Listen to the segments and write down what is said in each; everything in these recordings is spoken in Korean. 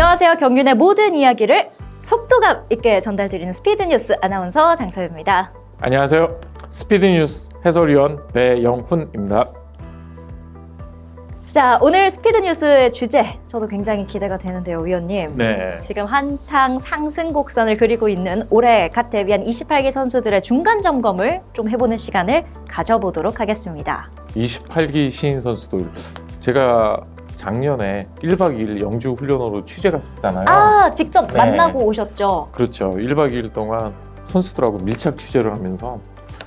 안녕하세요. 경륜의 모든 이야기를 속도감 있게 전달드리는 스피드뉴스 아나운서 장서유입니다. 안녕하세요. 스피드뉴스 해설위원 배영훈입니다. 자, 오늘 스피드뉴스의 주제 저도 굉장히 기대가 되는데요, 위원님. 네. 지금 한창 상승 곡선을 그리고 있는 올해 갓 데뷔한 28기 선수들의 중간 점검을 좀 해보는 시간을 가져보도록 하겠습니다. 28기 신인 선수들, 제가 작년에 1박 2일 영주 훈련으로 취재 갔었잖아요. 아, 직접 네. 만나고 오셨죠? 그렇죠. 1박 2일 동안 선수들하고 밀착 취재를 하면서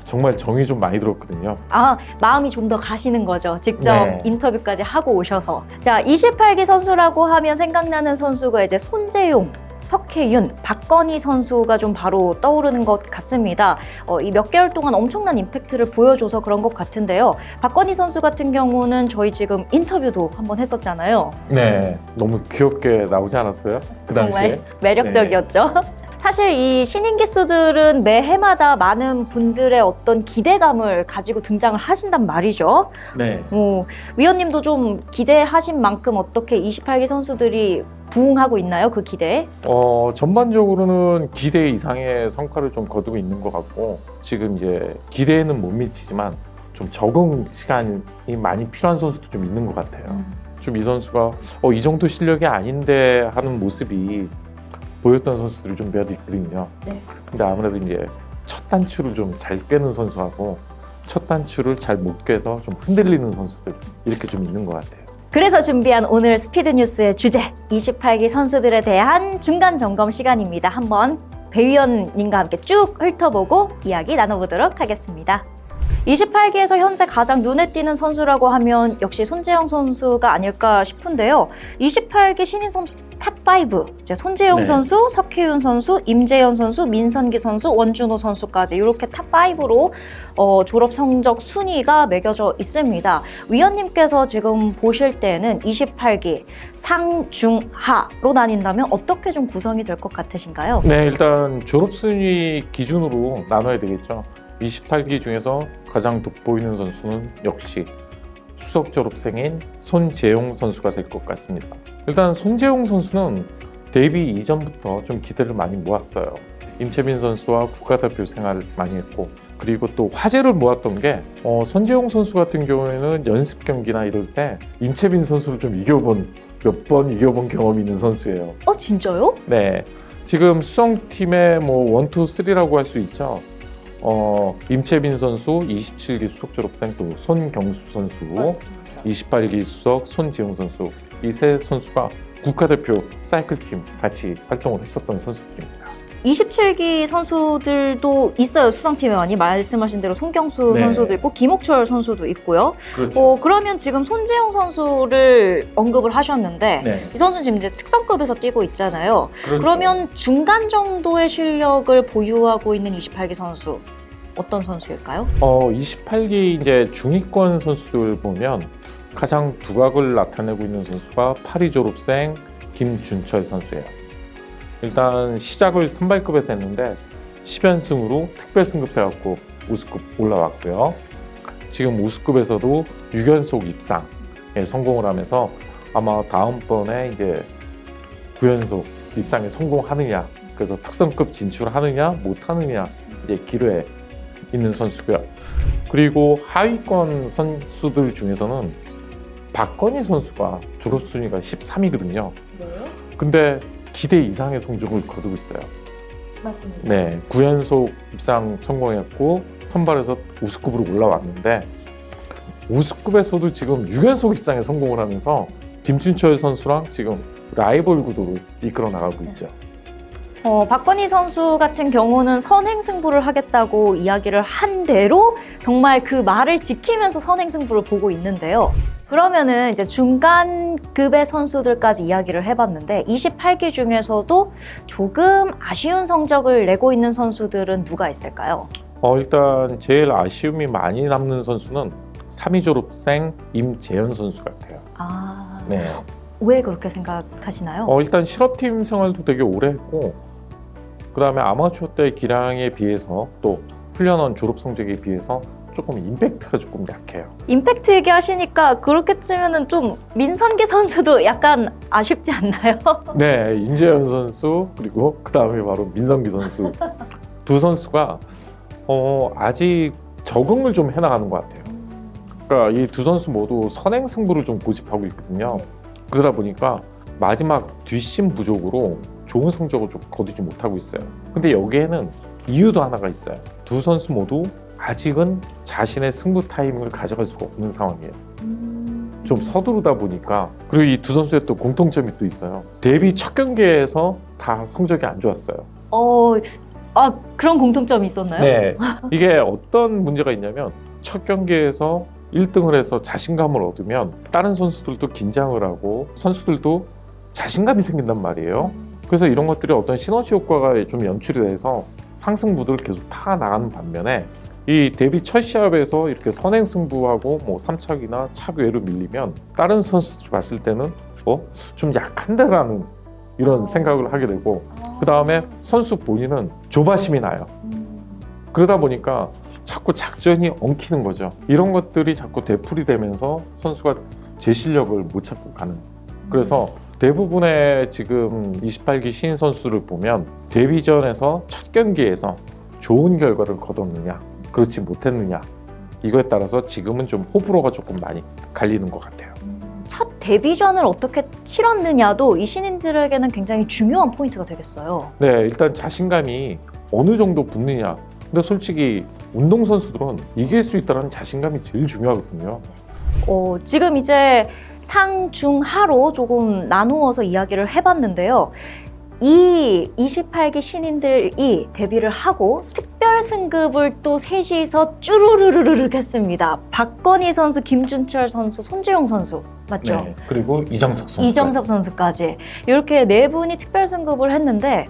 정말 정이 좀 많이 들었거든요. 아, 마음이 좀 더 가시는 거죠. 직접 네. 인터뷰까지 하고 오셔서. 자, 28기 선수라고 하면 생각나는 선수가 이제 손재용, 석혜윤, 박건희 선수가 좀 바로 떠오르는 것 같습니다. 이 몇 개월 동안 엄청난 임팩트를 보여줘서 그런 것 같은데요. 박건희 선수 같은 경우는 저희 지금 인터뷰도 한번 했었잖아요. 네. 너무 귀엽게 나오지 않았어요? 그 당시에? 정말 매력적이었죠. 사실 이 신인 기수들은 매해마다 많은 분들의 어떤 기대감을 가지고 등장을 하신단 말이죠. 네. 위원님도 좀 기대하신 만큼 어떻게 28기 선수들이 부응하고 있나요? 그 기대에? 전반적으로는 기대 이상의 성과를 좀 거두고 있는 것 같고, 지금 이제 기대에는 못 미치지만 좀 적응 시간이 많이 필요한 선수도 좀 있는 것 같아요. 좀 이 선수가 이 정도 실력이 아닌데 하는 모습이 보였던 선수들이 좀 몇 있거든요. 네. 근데 아무래도 이제 첫 단추를 좀 잘 꿰는 선수하고 첫 단추를 잘 못 꿰서 좀 흔들리는 선수들, 이렇게 좀 있는 것 같아요. 그래서 준비한 오늘 스피드뉴스의 주제 28기 선수들에 대한 중간 점검 시간입니다. 한번 배 위원님과 함께 쭉 훑어보고 이야기 나눠보도록 하겠습니다. 28기에서 현재 가장 눈에 띄는 선수라고 하면 역시 손재영 선수가 아닐까 싶은데요. 28기 신인 선수 탑5, 이제 손재영 네. 선수, 석혜윤 선수, 임재현 선수, 민선기 선수, 원준호 선수까지 이렇게 탑5로 졸업 성적 순위가 매겨져 있습니다. 위원님께서 지금 보실 때는 28기 상중하로 나뉜다면 어떻게 좀 구성이 될 것 같으신가요? 네, 일단 졸업 순위 기준으로 나눠야 되겠죠. 28기 중에서 가장 돋보이는 선수는 역시 수석 졸업생인 손재용 선수가 될 것 같습니다. 일단 손재용 선수는 데뷔 이전부터 좀 기대를 많이 모았어요. 임채빈 선수와 국가대표 생활을 많이 했고, 그리고 또 화제를 모았던 게 손재용 선수 같은 경우에는 연습 경기나 이럴 때 임채빈 선수를 좀 몇 번 이겨본 경험이 있는 선수예요. 진짜요? 네, 지금 수성팀의 1, 2, 3라고 할 수 있죠. 임채빈 선수 27기 수석 졸업생, 또 손경수 선수 28기 수석 손지용 선수, 이 세 선수가 국가대표 사이클팀 같이 활동을 했었던 선수들입니다. 27기 선수들도 있어요. 수성팀에 많이 말씀하신 대로 손경수 네. 선수도 있고 김옥철 선수도 있고요. 그렇죠. 그러면 지금 손재용 선수를 언급을 하셨는데 네. 이 선수는 지금 이제 특성급에서 뛰고 있잖아요. 그렇죠. 그러면 중간 정도의 실력을 보유하고 있는 28기 선수 어떤 선수일까요? 28기 이제 중위권 선수들 보면 가장 두각을 나타내고 있는 선수가 8위 졸업생 김준철 선수예요. 일단 시작을 선발급에서 했는데 10연승으로 특별 승급해갖고 우수급 올라왔고요. 지금 우수급에서도 6연속 입상에 성공을 하면서 아마 다음번에 이제 9연속 입상에 성공하느냐, 그래서 특성급 진출하느냐 못하느냐 이제 기로에 있는 선수고요. 그리고 하위권 선수들 중에서는 박건희 선수가 졸업 순위가 13위거든요. 네, 근데 기대 이상의 성적을 거두고 있어요. 맞습니다. 네, 9연속 입상 성공했고 선발에서 우수급으로 올라왔는데 우수급에서도 지금 6연속 입상에 성공을 하면서 김준철 선수랑 지금 라이벌 구도로 이끌어 나가고 있죠. 박건희 선수 같은 경우는 선행승부를 하겠다고 이야기를 한 대로 정말 그 말을 지키면서 선행승부를 보고 있는데요. 그러면은 이제 중간급의 선수들까지 이야기를 해봤는데 28기 중에서도 조금 아쉬운 성적을 내고 있는 선수들은 누가 있을까요? 일단 제일 아쉬움이 많이 남는 선수는 3위 졸업생 임재현 선수 같아요. 네. 왜 그렇게 생각하시나요? 일단 실업팀 생활도 되게 오래 했고, 그 다음에 아마추어 때 기량에 비해서 또 훈련원 졸업 성적에 비해서 조금 임팩트가 조금 약해요. 임팩트 얘기하시니까 그렇게 치면은 좀 민선기 선수도 약간 아쉽지 않나요? 네, 임재현 선수 그리고 그 다음에 바로 민성기 선수 두 선수가 아직 적응을 좀 해나가는 것 같아요. 그러니까 이 두 선수 모두 선행 승부를 좀 고집하고 있거든요. 그러다 보니까 마지막 뒷심 부족으로 좋은 성적을 좀 거두지 못하고 있어요. 근데 여기에는 이유도 하나가 있어요. 두 선수 모두 아직은 자신의 승부 타이밍을 가져갈 수가 없는 상황이에요. 좀 서두르다 보니까. 그리고 이 두 선수의 또 공통점이 또 있어요. 데뷔 첫 경기에서 다 성적이 안 좋았어요. 그런 공통점이 있었나요? 네, 이게 어떤 문제가 있냐면 첫 경기에서 1등을 해서 자신감을 얻으면 다른 선수들도 긴장을 하고 선수들도 자신감이 생긴단 말이에요. 그래서 이런 것들이 어떤 시너지 효과가 좀 연출이 돼서 상승 무드를 계속 타 나가는 반면에 이 데뷔 첫 시합에서 이렇게 선행 승부하고 뭐 3착이나 착 외로 밀리면 다른 선수들이 봤을 때는 좀 약한데라는 이런 생각을 하게 되고, 그 다음에 선수 본인은 조바심이 나요. 그러다 보니까 자꾸 작전이 엉키는 거죠. 이런 것들이 자꾸 되풀이되면서 선수가 제 실력을 못 찾고 가는. 그래서 대부분의 지금 28기 신인 선수를 보면 데뷔전에서 첫 경기에서 좋은 결과를 거뒀느냐 그렇지 못했느냐, 이거에 따라서 지금은 좀 호불호가 조금 많이 갈리는 것 같아요. 첫 데뷔전을 어떻게 치렀느냐도 이 신인들에게는 굉장히 중요한 포인트가 되겠어요. 네, 일단 자신감이 어느 정도 붙느냐. 근데 솔직히 운동선수들은 이길 수 있다는 자신감이 제일 중요하거든요. 지금 이제 상, 중, 하로 조금 나누어서 이야기를 해봤는데요. 이 28기 신인들이 데뷔를 하고 특별 승급을 또 셋이서 쭈루루루르 했습니다. 박건희 선수, 김준철 선수, 손재용 선수 맞죠? 네, 그리고 이정석 선수. 이정석 선수까지 이렇게 네 분이 특별 승급을 했는데,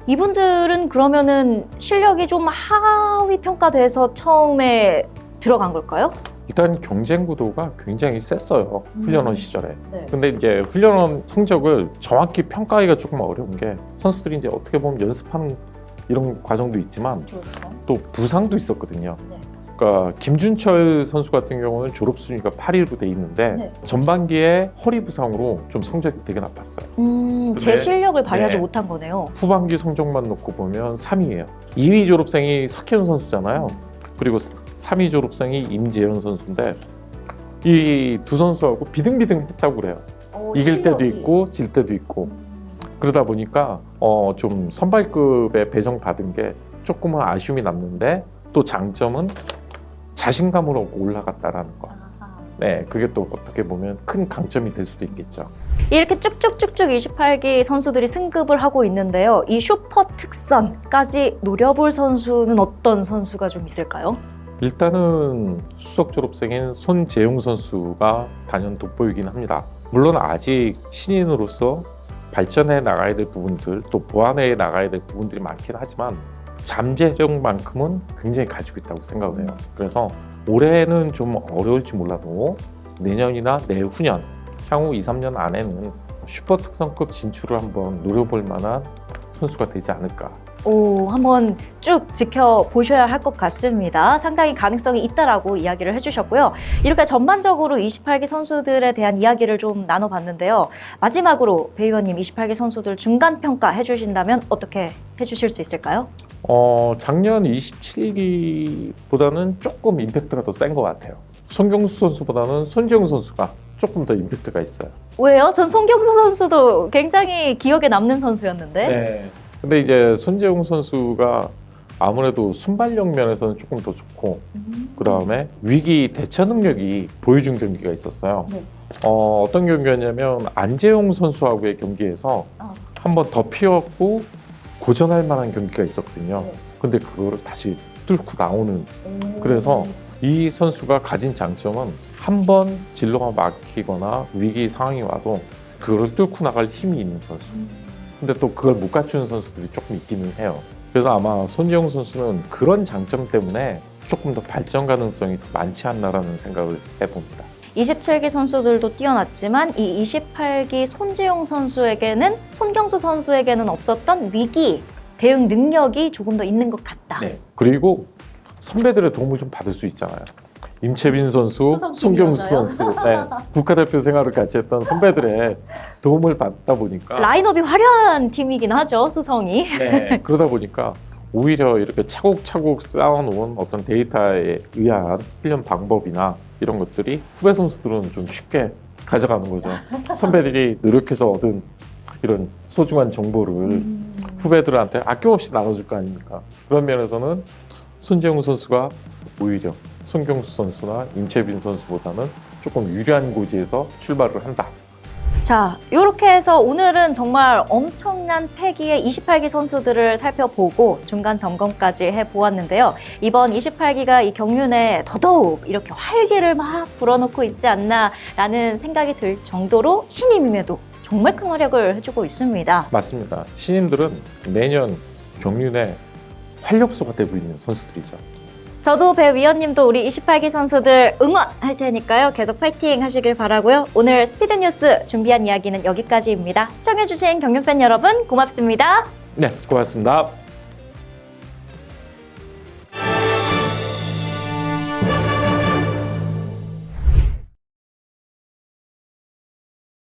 이분들은 그러면은 실력이 좀 하위 평가돼서 처음에 들어간 걸까요? 일단 경쟁 구도가 굉장히 셌어요. 훈련원 시절에. 네. 근데 이제 훈련원 성적을 정확히 평가하기가 조금 어려운 게, 선수들이 이제 어떻게 보면 연습하는 이런 과정도 있지만 또 부상도 있었거든요. 네. 그러니까 김준철 선수 같은 경우는 졸업 순위가 8위로 돼 있는데 네. 전반기에 허리 부상으로 좀 성적이 되게 나빴어요. 제 실력을 발휘하지 네. 못한 거네요. 후반기 성적만 놓고 보면 3위예요. 2위 졸업생이 석현 선수잖아요. 그리고 3위 졸업생이 임재현 선수인데 이 두 선수하고 비등비등했다고 그래요. 이길 때도 있고 질 때도 있고. 그러다 보니까 좀 선발급에 배정받은 게 조금은 아쉬움이 남는데, 또 장점은 자신감으로 올라갔다라는 거. 네, 그게 또 어떻게 보면 큰 강점이 될 수도 있겠죠. 이렇게 쭉쭉쭉쭉 28기 선수들이 승급을 하고 있는데요. 이 슈퍼 특선까지 노려볼 선수는 어떤 선수가 좀 있을까요? 일단은 수석 졸업생인 손재용 선수가 단연 돋보이긴 합니다. 물론 아직 신인으로서 발전해 나가야 될 부분들, 또 보완해 나가야 될 부분들이 많긴 하지만 잠재력만큼은 굉장히 가지고 있다고 생각을 해요. 그래서 올해는 좀 어려울지 몰라도 내년이나 내후년, 향후 2, 3년 안에는 슈퍼 특성급 진출을 한번 노려볼 만한 선수가 되지 않을까. 한번 쭉 지켜보셔야 할 것 같습니다. 상당히 가능성이 있다라고 이야기를 해주셨고요. 이렇게 전반적으로 28기 선수들에 대한 이야기를 좀 나눠봤는데요. 마지막으로 배 의원님 28기 선수들 중간 평가 해주신다면 어떻게 해주실 수 있을까요? 작년 27기보다는 조금 임팩트가 더 센 것 같아요. 손경수 선수보다는 손재용 선수가 조금 더 임팩트가 있어요. 왜요? 전 손경수 선수도 굉장히 기억에 남는 선수였는데. 네. 근데 이제 손재용 선수가 아무래도 순발력 면에서는 조금 더 좋고, 그 다음에 위기 대처 능력이 보여준 경기가 있었어요. 네. 어떤 경기였냐면 안재용 선수하고의 경기에서 한 번 더 피었고 고전할 만한 경기가 있었거든요. 네. 근데 그거를 다시 뚫고 나오는. 그래서 이 선수가 가진 장점은 한 번 진로가 막히거나 위기 상황이 와도 그거를 뚫고 나갈 힘이 있는 선수. 근데 또 그걸 못 갖추는 선수들이 조금 있기는 해요. 그래서 아마 손재용 선수는 그런 장점 때문에 조금 더 발전 가능성이 더 많지 않나라는 생각을 해봅니다. 27기 선수들도 뛰어났지만 이 28기 손재용 선수에게는, 손경수 선수에게는 없었던 위기 대응 능력이 조금 더 있는 것 같다. 네. 그리고 선배들의 도움을 좀 받을 수 있잖아요. 임채빈 선수, 수성팀이었나요? 송경수 선수, 네, 국가대표 생활을 같이 했던 선배들의 도움을 받다 보니까 라인업이 화려한 팀이긴 하죠, 수성이. 네, 그러다 보니까 오히려 이렇게 차곡차곡 쌓아놓은 어떤 데이터에 의한 훈련 방법이나 이런 것들이 후배 선수들은 좀 쉽게 가져가는 거죠. 선배들이 노력해서 얻은 이런 소중한 정보를 후배들한테 아낌없이 나눠줄 거 아닙니까? 그런 면에서는 손재용 선수가 오히려 손경수 선수나 임채빈 선수보다는 조금 유리한 고지에서 출발을 한다. 자, 이렇게 해서 오늘은 정말 엄청난 패기의 28기 선수들을 살펴보고 중간 점검까지 해보았는데요. 이번 28기가 이 경륜에 더더욱 이렇게 활기를 막 불어넣고 있지 않나라는 생각이 들 정도로 신임임에도 정말 큰 활약을 해주고 있습니다. 맞습니다. 신인들은 매년 경륜의 활력소가 되고 있는 선수들이죠. 저도 배 위원님도 우리 28기 선수들 응원할 테니까요. 계속 파이팅 하시길 바라고요. 오늘 스피드뉴스 준비한 이야기는 여기까지입니다. 시청해주신 경륜팬 여러분 고맙습니다. 네, 고맙습니다.